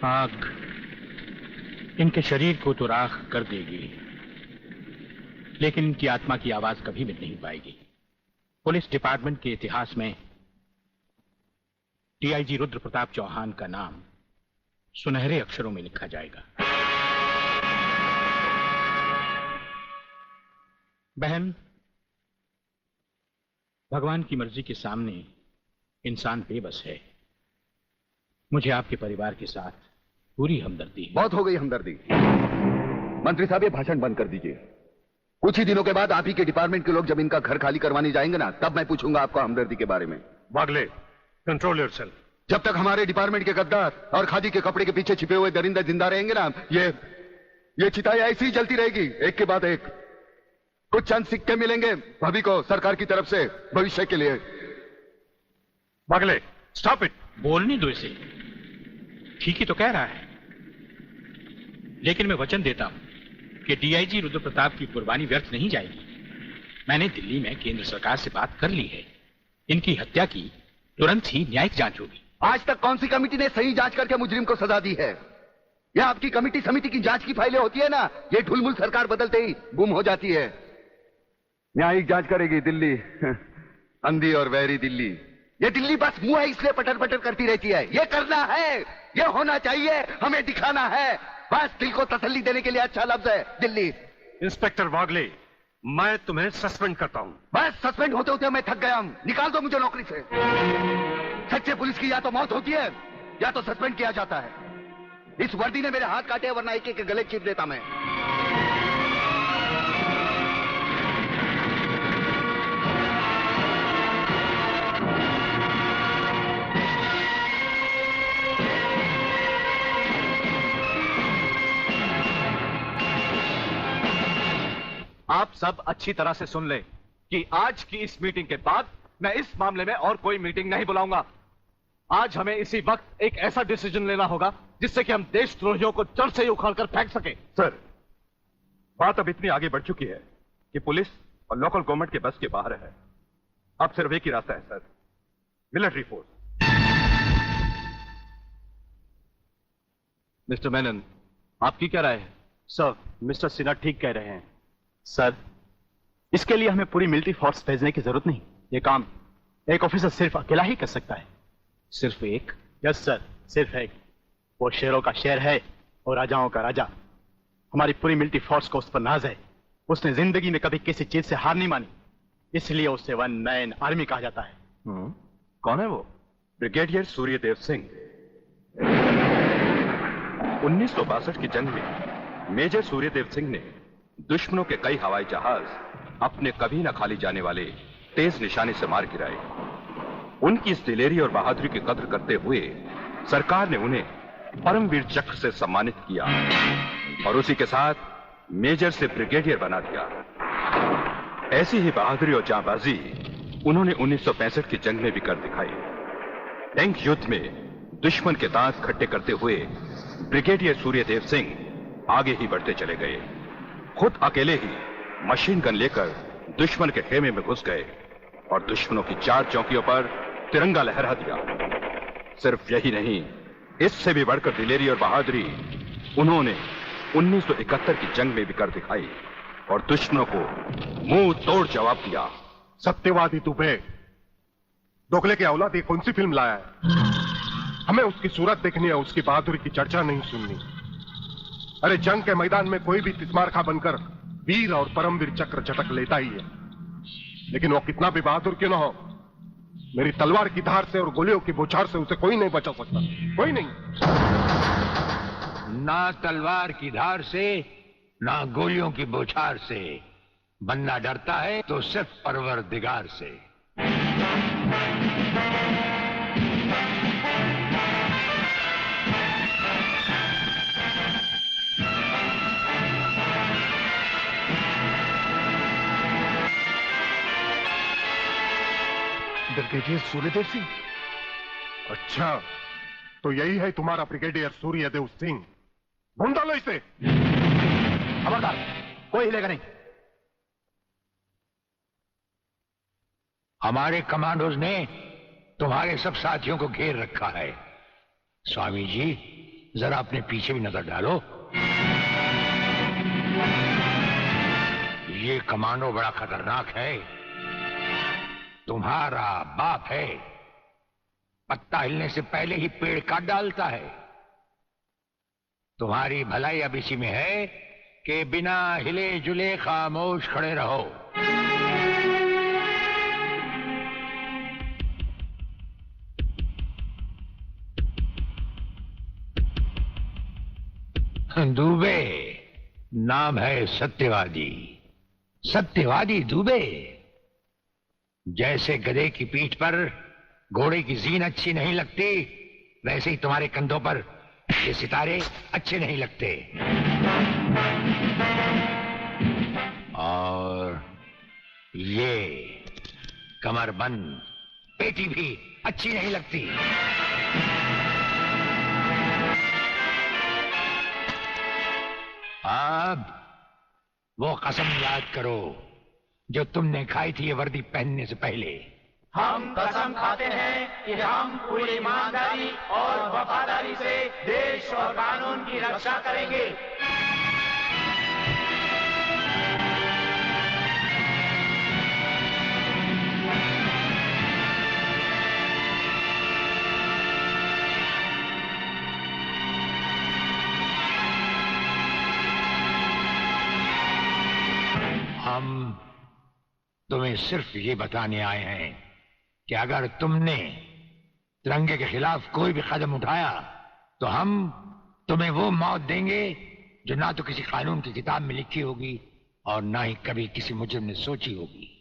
आग इनके शरीर को तो राख कर देगी, लेकिन इनकी आत्मा की आवाज कभी मिट नहीं पाएगी। पुलिस डिपार्टमेंट के इतिहास में डीआईजी रुद्र प्रताप चौहान का नाम सुनहरे अक्षरों में लिखा जाएगा। बहन, भगवान की मर्जी के सामने इंसान बेबस है। मुझे आपके परिवार के साथ पूरी हमदर्दी है। बहुत हो गई हमदर्दी। मंत्री साहब, ये भाषण बंद कर दीजिए। कुछ ही दिनों के बाद आप ही के डिपार्टमेंट के लोग जब इनका घर खाली करवाने जाएंगे ना, तब मैं पूछूंगा आपको हमदर्दी के बारे में। Bagle, control yourself. जब तक हमारे डिपार्टमेंट के गद्दार और खादी के कपड़े के पीछे छिपे हुए दरिंदे जिंदा रहेंगे ना, ये चिताएं ऐसी ही जलती रहेगी, एक के बाद एक। कुछ चंद सिक्के मिलेंगे भाभी को सरकार की तरफ से भविष्य के लिए। Bagle, stop it. बोलने दो इसे, ठीक ही तो कह रहा है। लेकिन मैं वचन देता हूं कि डीआईजी रुद्र प्रताप की कुर्बानी व्यर्थ नहीं जाएगी। मैंने दिल्ली में केंद्र सरकार से बात कर ली है। इनकी हत्या की तुरंत ही न्यायिक जांच होगी। आज तक कौन सी कमेटी ने सही जांच करके मुजरिम को सजा दी है? यह आपकी कमेटी समिति की जांच की फाइलें होती है ना, ये ढुलमुल सरकार बदलते ही गुम हो जाती है। न्यायिक जांच करेगी दिल्ली, अंधी और वैरी दिल्ली। ये दिल्ली बस मुंह है इसलिए पटर पटर करती रहती है। ये करना है, ये होना चाहिए, हमें दिखाना है। बस दिल को तसल्ली देने के लिए अच्छा लफ्ज है दिल्ली। इंस्पेक्टर वागले, मैं तुम्हें सस्पेंड करता हूं। बस सस्पेंड होते होते मैं थक गया हूं। निकाल दो मुझे नौकरी से। सच्चे पुलिस की या तो मौत होती है या तो सस्पेंड किया जाता है। इस वर्दी ने मेरे हाथ काटे, वरना एक एक गले चीर देता मैं। आप सब अच्छी तरह से सुन लें कि आज की इस मीटिंग के बाद मैं इस मामले में और कोई मीटिंग नहीं बुलाऊंगा। आज हमें इसी वक्त एक ऐसा डिसीजन लेना होगा जिससे कि हम देशद्रोहियों को जड़ से ही उखाड़कर फेंक सके। सर, बात अब इतनी आगे बढ़ चुकी है कि पुलिस और लोकल गवर्नमेंट के बस के बाहर है। अब सिर्फ एक ही रास्ता है sir, military force. Mister Menon, आपकी क्या राय है? सर, मिस्टर सिन्हा ठीक कह रहे हैं। सर, इसके लिए हमें पूरी मिलिट्री फोर्स भेजने की जरूरत नहीं। ये काम एक ऑफिसर सिर्फ अकेला ही कर सकता है। सिर्फ एक? यस सर, सिर्फ एक। वो शेरों का शेर है और राजाओं का राजा। हमारी पूरी मिलिट्री फोर्स को उस पर नाज है। उसने जिंदगी में कभी किसी चीज से हार नहीं मानी, इसलिए उसे वन मैन आर्मी कहा जाता है। कौन है वो? ब्रिगेडियर सूर्यदेव सिंह। 1962 की जंग में मेजर सूर्यदेव सिंह ने दुश्मनों के कई हवाई जहाज अपने कभी न खाली जाने वाले तेज निशाने से मार गिराए। उनकी इस दिलेरी और बहादुरी की कद्र करते हुए सरकार ने उन्हें परमवीर चक्र से सम्मानित किया और उसी के साथ मेजर से ब्रिगेडियर बना दिया। ऐसी ही बहादुरी और जांबाजी उन्होंने 1965 की जंग में भी कर दिखाई। टैंक युद्ध में दुश्मन के दांत खट्टे करते हुए ब्रिगेडियर सूर्यदेव सिंह आगे ही बढ़ते चले गए। खुद अकेले ही मशीन गन लेकर दुश्मन के खेमे में घुस गए और दुश्मनों की 4 चौकियों पर तिरंगा लहरा दिया। सिर्फ यही नहीं, इससे भी बढ़कर दिलेरी और बहादुरी उन्होंने 1971 की जंग में भी कर दिखाई और दुश्मनों को मुंह तोड़ जवाब दिया। सत्यवादी तुपे, दोगले के औलाद, ये कौन सी फिल्म लाया है? हमें उसकी सूरत देखनी है, उसकी बहादुरी की चर्चा नहीं सुननी। अरे जंग के मैदान में कोई भी तिस्मारखा बनकर वीर और परमवीर चक्र झटक लेता ही है, लेकिन वो कितना भी बहादुर क्यों ना हो, मेरी तलवार की धार से और गोलियों की बौछार से उसे कोई नहीं बचा सकता। कोई नहीं। ना तलवार की धार से, ना गोलियों की बौछार से। बनना डरता है तो सिर्फ परवरदिगार से। ब्रिगेडियर सूर्यदेव सिंह? अच्छा, तो यही है तुम्हारा ब्रिगेडियर सूर्यदेव सिंह। ढूंढ डालो इसे। खबरदार, कोई हिलेगा नहीं। हमारे कमांडोज ने तुम्हारे सब साथियों को घेर रखा है। स्वामी जी, जरा अपने पीछे भी नजर डालो। ये कमांडो बड़ा खतरनाक है। तुम्हारा बाप है, पत्ता हिलने से पहले ही पेड़ काट डालता है। तुम्हारी भलाई अब इसी में है कि बिना हिले जुले खामोश खड़े रहो। दुबे नाम है सत्यवादी, सत्यवादी दुबे। जैसे गधे की पीठ पर घोड़े की जीन अच्छी नहीं लगती, वैसे ही तुम्हारे कंधों पर ये सितारे अच्छे नहीं लगते। और ये कमरबंद पेटी भी अच्छी नहीं लगती। अब वो कसम याद करो जो तुमने खाई थी ये वर्दी पहनने से पहले। हम कसम खाते हैं कि हम पूरी ईमानदारी और वफादारी से देश और कानून की रक्षा करेंगे। हम तुम्हें सिर्फ ये बताने आए हैं कि अगर तुमने तिरंगे के खिलाफ कोई भी कदम उठाया तो हम तुम्हें वो मौत देंगे जो ना तो किसी कानून की किताब में लिखी होगी और ना ही कभी किसी मुजरिम ने सोची होगी।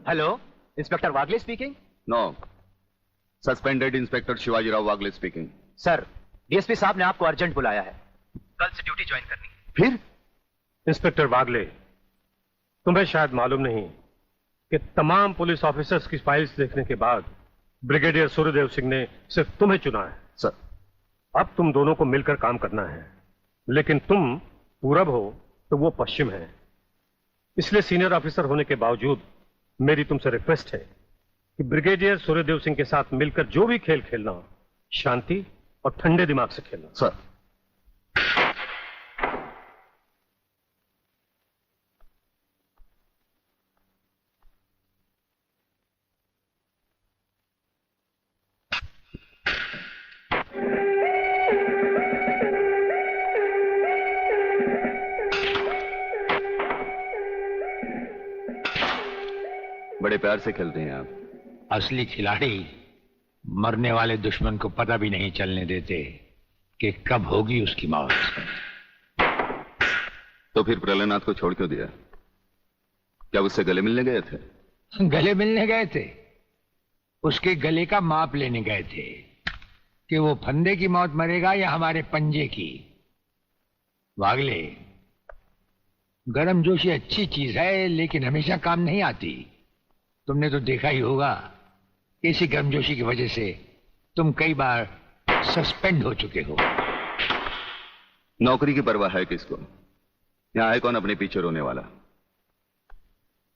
Hello, inspector Wagle speaking. No, suspended inspector Shivaji Rao Wagle speaking. Sir, DSP साहब ने आपको अर्जेंट बुलाया है, कल से ड्यूटी ज्वाइन करनी है। फिर इंस्पेक्टर वागले, तुम्हें शायद मालूम नहीं कि तमाम पुलिस ऑफिसर्स की फाइल्स देखने के बाद ब्रिगेडियर सूर्यदेव सिंह ने सिर्फ तुम्हें चुना है। सर, अब तुम दोनों को मिलकर काम करना है, लेकिन तुम पूरब हो तो वो पश्चिम है। इसलिए सीनियर ऑफिसर होने के बावजूद मेरी तुमसे रिक्वेस्ट है कि ब्रिगेडियर सूर्यदेव सिंह के साथ मिलकर जो भी खेल खेलना हो, शांति और ठंडे दिमाग से खेलना। सर। बड़े प्यार से खेलते हैं आप। असली खिलाड़ी मरने वाले दुश्मन को पता भी नहीं चलने देते कि कब होगी उसकी मौत। तो फिर प्रलयनाथ को छोड़ क्यों दिया? क्या उससे गले मिलने गए थे? गले मिलने गए थे, उसके गले का माप लेने गए थे कि वो फंदे की मौत मरेगा या हमारे पंजे की। वागले, गर्मजोशी अच्छी चीज है लेकिन हमेशा काम नहीं आती। तुमने तो देखा ही होगा कि इसी गर्मजोशी की वजह से तुम कई बार सस्पेंड हो चुके हो। नौकरी की परवाह है किसको? यहां है कौन अपने पीछे रोने वाला?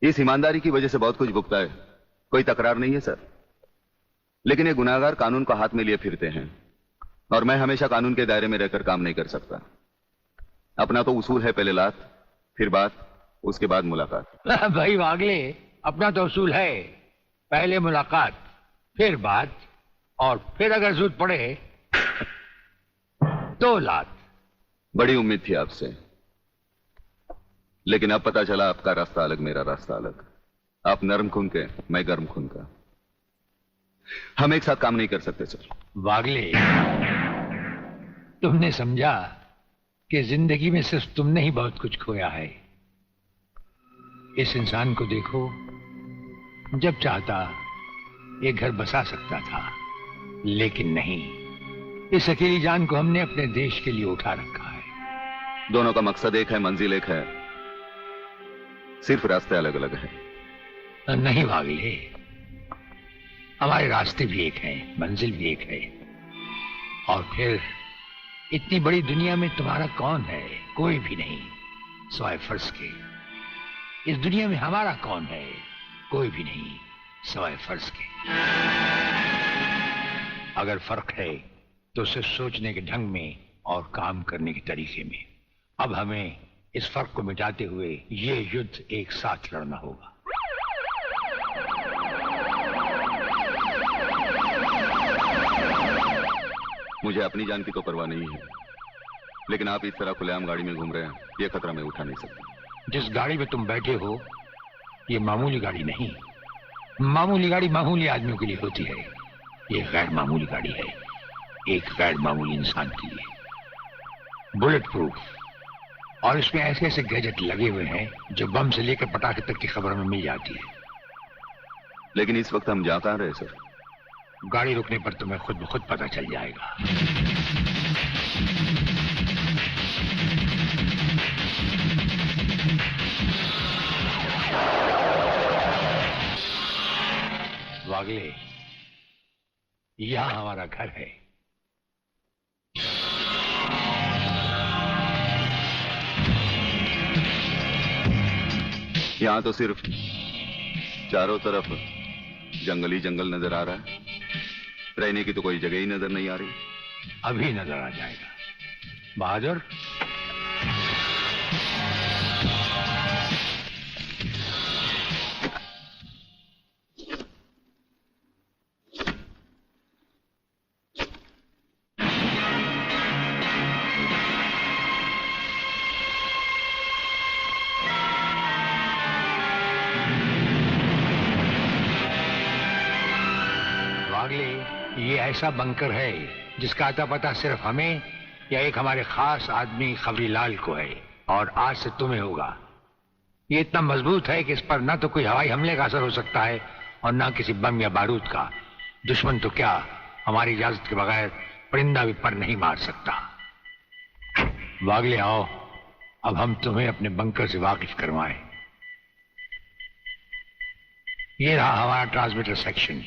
इस ईमानदारी की वजह से बहुत कुछ भुगता है, कोई तकरार नहीं है सर। लेकिन ये गुनाहगार कानून को हाथ में लिए फिरते हैं और मैं हमेशा कानून के दायरे में रहकर काम नहीं कर सकता। अपना तो उसूल है, पहले लात फिर बात, उसके बाद मुलाकात। भाई वागले, अपना तो उसूल है, पहले मुलाकात फिर बात और फिर अगर जरूरत पड़े तो लात। बड़ी उम्मीद थी आपसे, लेकिन अब पता चला आपका रास्ता अलग, मेरा रास्ता अलग। आप नरम खून के, मैं गर्म खून का। हम एक साथ काम नहीं कर सकते सर। वागले, तुमने समझा कि जिंदगी में सिर्फ तुमने ही बहुत कुछ खोया है। इस इंसान को देखो, जब चाहता ये घर बसा सकता था, लेकिन नहीं। इस अकेली जान को हमने अपने देश के लिए उठा रखा है। दोनों का मकसद एक है, मंजिल एक है, सिर्फ रास्ते अलग अलग हैं। नहीं वागले, हमारे रास्ते भी एक हैं, मंजिल भी एक है। और फिर इतनी बड़ी दुनिया में तुम्हारा कौन है? कोई भी नहीं, सिवाय फर्ज के। इस दुनिया में हमारा कौन है? कोई भी नहीं, सिवाय फर्ज के। अगर फर्क है तो सिर्फ सोचने के ढंग में और काम करने के तरीके में। अब हमें इस फर्क को मिटाते हुए ये युद्ध एक साथ लड़ना होगा। मुझे अपनी जान की तो परवाह नहीं है, लेकिन आप इस तरह खुलेआम गाड़ी में घूम रहे हैं, ये खतरा मैं उठा नहीं सकता। जिस गाड़ी में तुम बैठे हो ये मामूली गाड़ी नहीं। मामूली गाड़ी मामूली आदमियों के लिए होती है, ये गैर मामूली गाड़ी है, एक गैर मामूली इंसान के लिए। बुलेट प्रूफ, और इसमें ऐसे ऐसे गैजेट लगे हुए हैं जो बम से लेकर पटाखे तक की खबर में मिल जाती है। लेकिन इस वक्त हम जा कहां रहे सर? गाड़ी रुकने पर तुम्हें खुद ब खुद पता चल जाएगा। वागले, यहां हमारा घर है। यहां तो सिर्फ चारों तरफ जंगल ही जंगल नजर आ रहा है, रहने की तो कोई जगह ही नजर नहीं आ रही। अभी नजर आ जाएगा बहादुर। ये ऐसा बंकर है जिसका अता पता सिर्फ हमें या एक हमारे खास आदमी खबरीलाल को है, और आज से तुम्हें होगा। ये इतना मजबूत है कि इस पर ना तो कोई हवाई हमले का असर हो सकता है और ना किसी बम या बारूद का। दुश्मन तो क्या, हमारी इजाजत के बगैर परिंदा भी पर नहीं मार सकता। वागले आओ, अब हम तुम्हें अपने बंकर से वाकिफ करवाएं। ये रहा हमारा ट्रांसमीटर सेक्शन।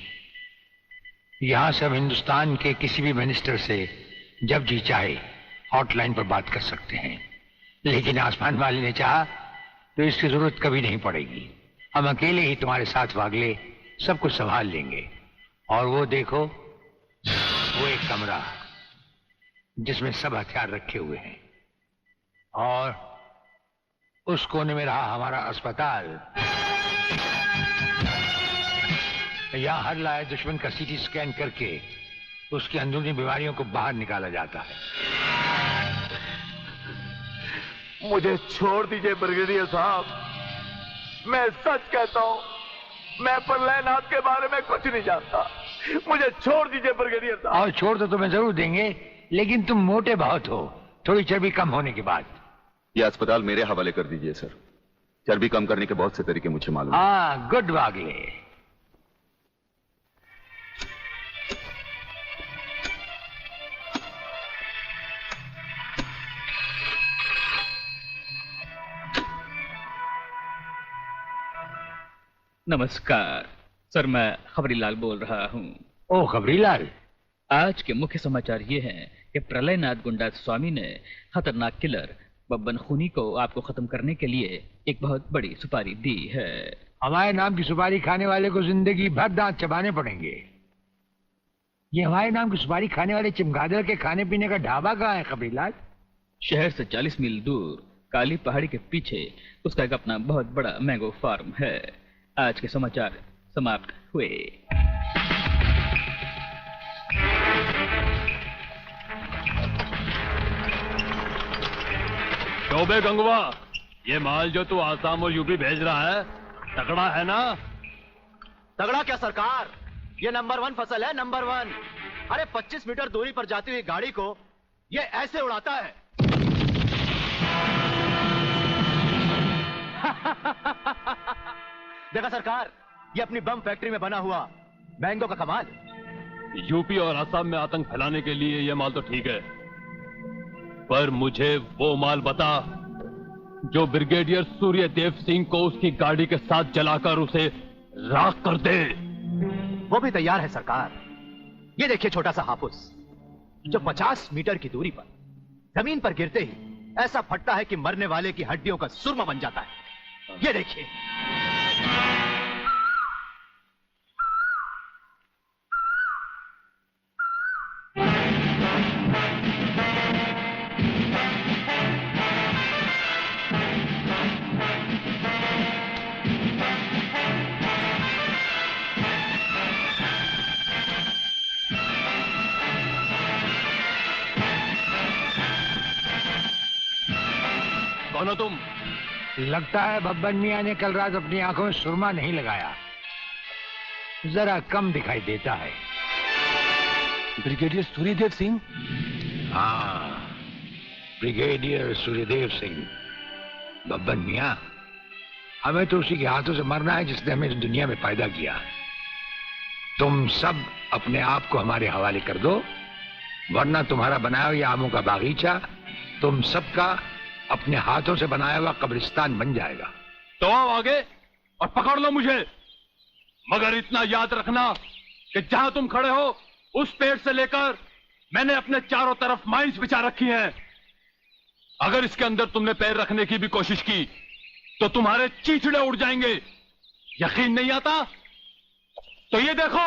यहां से हम हिंदुस्तान के किसी भी मिनिस्टर से जब जी चाहे हॉटलाइन पर बात कर सकते हैं, लेकिन आसमान वाले ने चाहा तो इसकी जरूरत कभी नहीं पड़ेगी। हम अकेले ही तुम्हारे साथ वागले सब कुछ संभाल लेंगे। और वो देखो, वो एक कमरा जिसमें सब हथियार रखे हुए हैं, और उस कोने में रहा हमारा अस्पताल। यहां हर लाए दुश्मन का सीटी स्कैन करके उसकी अंदरूनी बीमारियों को बाहर निकाला जाता है। मुझे छोड़ दीजिए ब्रिगेडियर साहब, मैं सच कहता हूं, मैं प्रलयनाथ के बारे में कुछ नहीं जानता। मुझे छोड़ दीजिए ब्रिगेडियर साहब। और छोड़ तो तुम्हें जरूर देंगे, लेकिन तुम मोटे बहुत हो, थोड़ी चर्बी कम होने के बाद। यह अस्पताल मेरे हवाले कर दीजिए सर। चर्बी कम करने के बहुत से तरीके मुझे मालूम है। हाँ, गुड वागले। नमस्कार सर, मैं खबरीलाल बोल रहा हूँ। ओ खबरीलाल, आज के मुख्य समाचार ये हैं कि प्रलयनाथ गुंडा स्वामी ने खतरनाक किलर बब्बन खूनी को आपको खत्म करने के लिए एक बहुत बड़ी सुपारी दी है। हमारे नाम की सुपारी खाने वाले को जिंदगी भर दांत चबाने पड़ेंगे। ये हमारे नाम की सुपारी खाने वाले चमगादड़ के खाने पीने का ढाबा कहाँ है खबरीलाल? शहर से 40 मील दूर काली पहाड़ी के पीछे उसका एक अपना बहुत बड़ा मैंगो फार्म है। आज के समाचार समाप्त हुए। चौबे गंगवा, ये माल जो तू आसाम और यूपी भेज रहा है तगड़ा है ना? तगड़ा क्या सरकार, ये नंबर 1 फसल है, नंबर 1। अरे 25 मीटर दूरी पर जाती हुई गाड़ी को ये ऐसे उड़ाता है। देखा सरकार, ये अपनी बम फैक्ट्री में बना हुआ मैंगो का कमाल। यूपी और असम में आतंक फैलाने के लिए ये माल तो ठीक है, पर मुझे वो माल बता जो ब्रिगेडियर सूर्यदेव सिंह को उसकी गाड़ी के साथ जलाकर उसे राख कर दे। वो भी तैयार है सरकार। ये देखिए छोटा सा हापुस जो 50 मीटर की दूरी पर जमीन पर गिरते ही ऐसा फटता है कि मरने वाले की हड्डियों का सुरमा बन जाता है। ये देखिए। कौन हो तुम? लगता है बब्बन मियां ने कल रात अपनी आंखों में सुरमा नहीं लगाया, जरा कम दिखाई देता है। ब्रिगेडियर सूर्यदेव सिंह? हाँ, ब्रिगेडियर सूर्यदेव सिंह। बब्बन मियां, हमें तो उसी के हाथों से मरना है जिसने हमें इस दुनिया में पैदा किया है। तुम सब अपने आप को हमारे हवाले कर दो, वरना तुम्हारा बनाया हुआ आमों का बागीचा तुम सबका अपने हाथों से बनाया हुआ कब्रिस्तान बन जाएगा। तो आओ आगे और पकड़ लो मुझे, मगर इतना याद रखना कि जहां तुम खड़े हो उस पेड़ से लेकर मैंने अपने चारों तरफ माइंस बिछा रखी हैं। अगर इसके अंदर तुमने पैर रखने की भी कोशिश की तो तुम्हारे चीचड़े उड़ जाएंगे। यकीन नहीं आता तो ये देखो।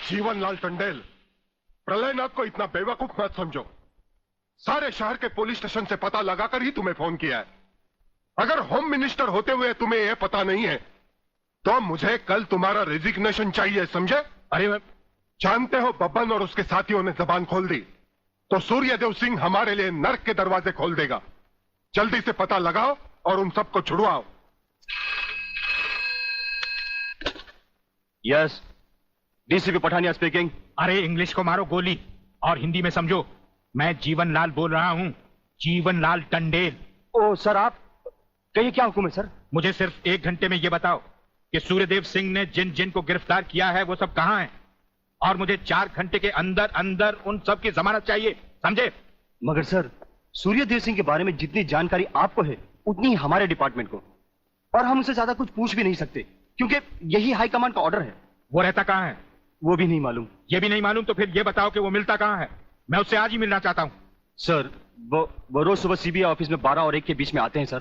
जीवनलाल टंडेल, प्रलयनाथ को इतना बेवकूफ मत समझो। सारे शहर के पुलिस स्टेशन से पता लगाकर ही तुम्हें फोन किया है। अगर होम मिनिस्टर होते हुए तुम्हें यह पता नहीं है तो मुझे कल तुम्हारा रेजिग्नेशन चाहिए, समझे? अरे मैं जानते हो बब्बन और उसके साथियों ने जबान खोल दी तो सूर्यदेव सिंह हमारे लिए नर्क के दरवाजे खोल देगा। जल्दी से पता लगाओ और उन सबको छुड़वाओ। Yes, DCP Pathania speaking. अरे इंग्लिश को मारो गोली और हिंदी में समझो। मैं जीवनलाल बोल रहा हूं, जीवनलाल टंडेल। ओ सर, आप कहिए, क्या हुक्म है सर? मुझे सिर्फ 1 घंटे में यह बताओ कि सूर्यदेव सिंह ने जिन जिन को गिरफ्तार किया है वो सब कहां हैं, और मुझे 4 घंटे के अंदर अंदर उन सब की जमानत चाहिए, समझे? मगर सर, सूर्यदेव सिंह के बारे में जितनी जानकारी आपको है उतनी ही हमारे डिपार्टमेंट को, और हम उसे ज्यादा कुछ पूछ भी नहीं सकते क्योंकि यही हाई कमांड का ऑर्डर है। वो रहता कहां है? वो भी नहीं मालूम। ये भी नहीं मालूम तो फिर ये बताओ कि वो मिलता कहां है? मैं उससे आज ही मिलना चाहता हूं। सर, वो रोज सुबह सीबीआई ऑफिस में 12 और 1 के बीच में आते हैं सर।